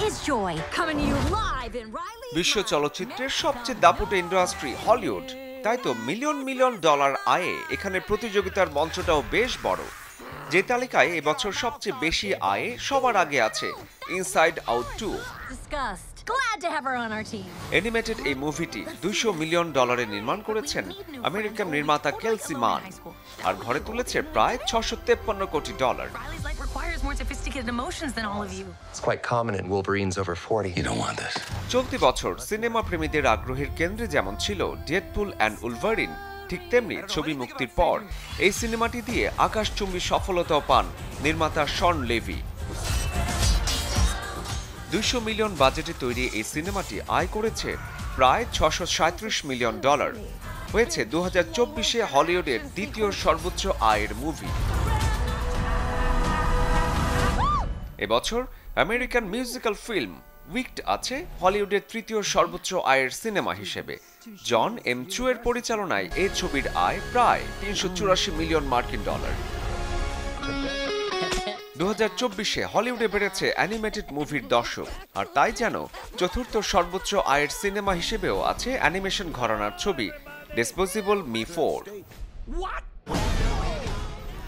is Joy, coming to you live in Riley. বিশ্ব চলচ্চিত্রের সবচেয়ে দাপুটে ইন্ডাস্ট্রি হলিউড, তাই তো মিলিয়ন মিলিয়ন ডলার আয়ে এখানে প্রতিযোগিতার মঞ্চটাও বেশ বড়। যে তালিকায় এবছর সবচেয়ে বেশি আয়ে সবার আগে আছে inside out 2। Disgust. Glad to have her on our team. Animated এই মুভিটি $200 মিলিয়ন নির্মাণ করেছেন আমেরিকান নির্মাতা কেলসি মান, আর ঘরে তুলেছে প্রায় $653 কোটি। Riley's life requires more sophisticated emotions than all of you. It's quite common in Wolverines over 40. You don't want this. চলতি বছর সিনেমা প্রেমীদের আগ্রহের কেন্দ্রে যেমন ছিল ডেডপুল অ্যান্ড উলভারিন, ঠিক তেমনি ছবি মুক্তির পর এই সিনেমাটি দিয়ে আকাশচুম্বী সফলতাও পান নির্মাতা শন লেভি। $200 মিলিয়ন বাজেটে তৈরি এই সিনেমাটি আয় করেছে প্রায় $637 মিলিয়ন, হয়েছে 2024-এ হলিউডের দ্বিতীয় সর্বোচ্চ আয়ের মুভি। এবছর আমেরিকান মিউজিক্যাল ফিল্ম উইকড আছে হলিউডের তৃতীয় সর্বোচ্চ আয়ের সিনেমা হিসেবে। জন এম চু এর পরিচালনায় এই ছবির আয় প্রায় $384 মিলিয়ন। 2024-এ হলিউডে বেড়েছে অ্যানিমেটেড মুভির দর্শক, আর তাই যেন চতুর্থ সর্বোচ্চ আয়ের সিনেমা হিসেবেও আছে অ্যানিমেশন ঘরানার ছবি ডিসপোজেবল মি 4।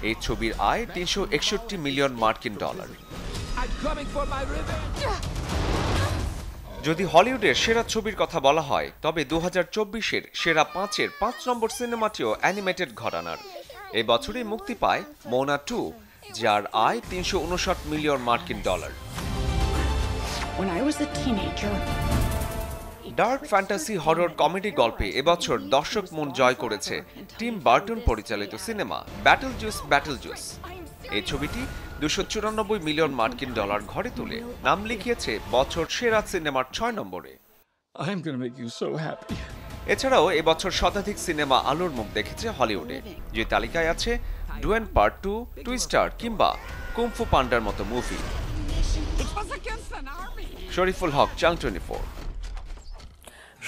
এই ছবির আয় $361 মিলিয়ন। যদি হলিউডের সেরা ছবির কথা বলা হয়, তবে 2024-এর সেরা 5-এর 5 নম্বর সিনেমাটিও অ্যানিমেটেড ঘরানার। এই বছরই মুক্তি পায় মোনা 2, যার আয় $359 million. Dark fantasy horror comedy গল্পে এবছর দর্শক মন জয় করেছে টিম বার্টন পরিচালিত সিনেমা ব্যাটল জুস। এই ছবিটি $294 মিলিয়ন ঘরে তুলে নাম লিখিয়েছে বছর সেরা সিনেমার 6 নম্বরে। এছাড়াও এবছর শতাধিক সিনেমা আলোর মুখ দেখেছে হলিউডে, যে তালিকায় আছে ডুয়েন পার্ট 2, টুইস্টার কিংবা কুংফু পান্ডার মতো মুভি। শরীফুল হক, চ্যানেল 24।